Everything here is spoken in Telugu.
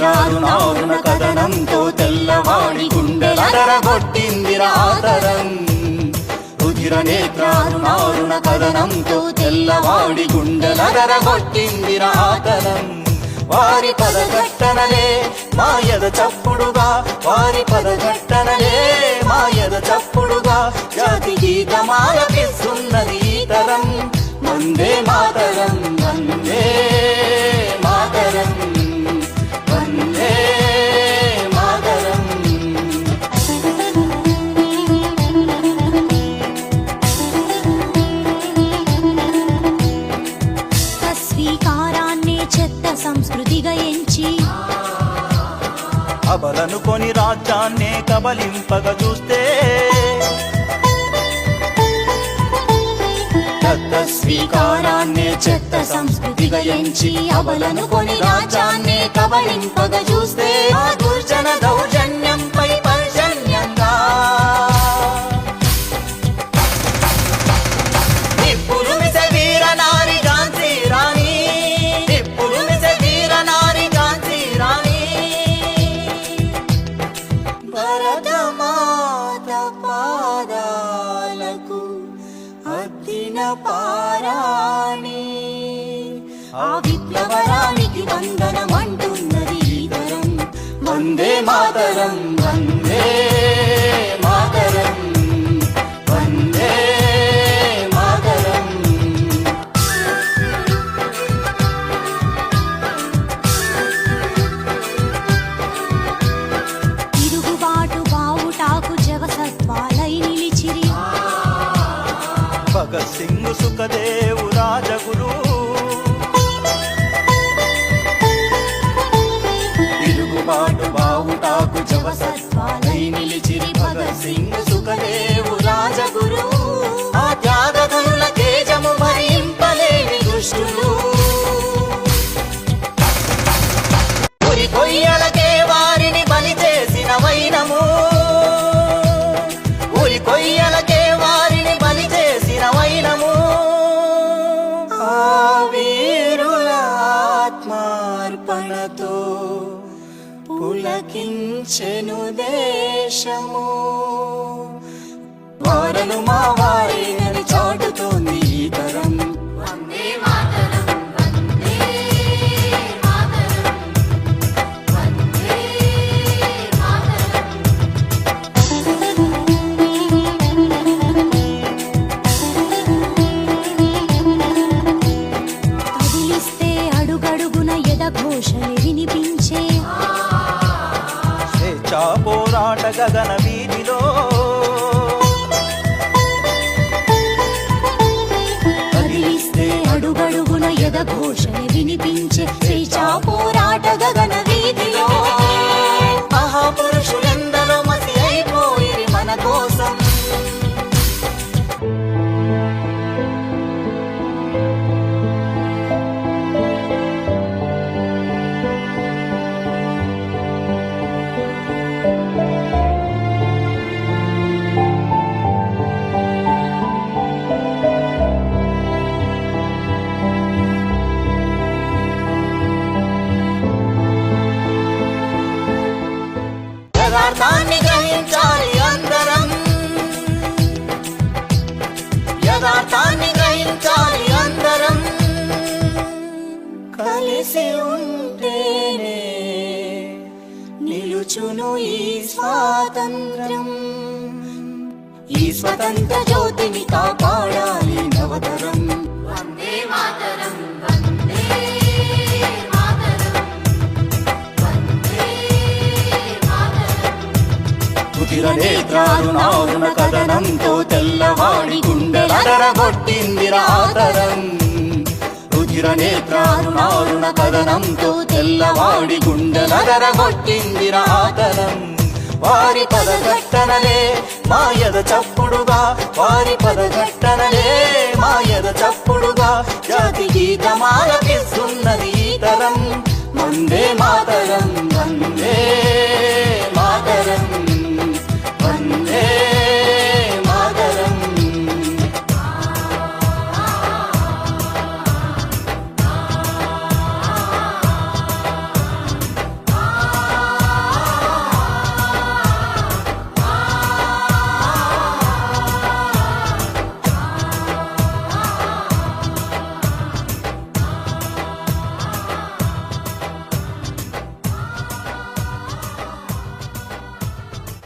నేత్రారుణారుణ కథనంతో తెల్లవాడి గుండెలదరగొట్టిందిరా ఆతరం. రుధిర నేత్రారుణారుణ కథనంతో తెల్లవాడి గుండెలదరగొట్టిందిరా ఆతరం. వారి పదఘట్టనలే మాయద చప్పుడుగా, వారి పదఘట్టనలే మాయద చప్పుడుగా జాతి గీతమాలపిస్తున్నది ఈ తరం. వందే మాతరం, వందే మాతరం, వందే మాతరం. స్వీకారాన్నే చెత్త సంస్కృతిగా ఎంచి అబలను కొని రాజ్యాన్నే కబలింపగ చూస్తే, స్వీకారాన్నే చెత్త సంస్కృతిగా ఎంచి అబలను కొని రాజ్యాన్నే కబలింపగ చూస్తే, ఆ దుర్జన దౌర్జన్యంపై పర్జన్యంగా నిప్పులు మిసె వీర నారి ఝాన్సీ రాణి, నిప్పులు మిసె వీర నారి ఝాన్సీ రాణి. భరతమాత పాదాలకు అద్దిన పారాణి, ఆ విప్లవరానికి వందనమంటున్నది ఈ తరం. వందే మాతరం, వందే మాతరం, వందే మాతరం. తిరుగుబాటు బావుటాకు జవసత్వాలై నిలిచిరి భగత్ సింగ్, సుఖదేవు, రాజగురు. తిరుగుబాటు బావుటాకు జవసత్వాలై నిలిచిరి భగత్ సింగ్, సుఖదేవు, రాజగురు. ఆ త్యాగధనుల తేజము భరింపలేని దుష్టులు ఉరి కొయ్యలకే వారిని బలి చేసిన వైనము, ఉరి కొయ్యలకే వారిని బలి చేసిన వైనము. ఆ వీరుల ఆత్మార్పణతో పులకించెను దేశము. వారను మా వారిని చాటుతోంది ఈ తరం. వందే మాతరం, వందే మాతరం, వందే మాతరం. కదిలిస్తే అడుగడుగున ఎదఘోషలే వినిపించే స్వేచ్ఛా పోరాట గగన వీధిలో, కదిలిస్తే అడుగడుగున ఎదఘోషలే వినిపించే స్వేచ్ఛా పోరాట గగన వీధిలో. మహాపురుషులెందరో మసి అయిపోయిరి మన కోసం. యథార్థాన్ని గ్రహించాలి అందరం, యథార్థాన్ని గ్రహించాలి అందరం. కలిసి ఉంటేనే నిలుచును ఈ స్వాతంత్ర్యం. ఈ స్వతంత్ర జ్యోతిని కాపాడాలి నవతరం. వందే మాతరం, వందే మాతరం, వందే మాతరం. రుధిర నేత్రారుణారుణ కథనంతో తెల్లవాడి గుండెలదరగొట్టిందిరా ఆతరం. రుధిర నేత్రారుణారుణ కథనంతో తెల్లవాడి గుండెలదరగొట్టిందిరా ఆతరం. వారి పదఘట్టనలే మాయద చప్పుడుగా, వారి పదఘట్టనలే మాయద చప్పుడుగా జాతి గీతమాలపిస్తున్నది ఈ తరం. వందే మాతరం, వందే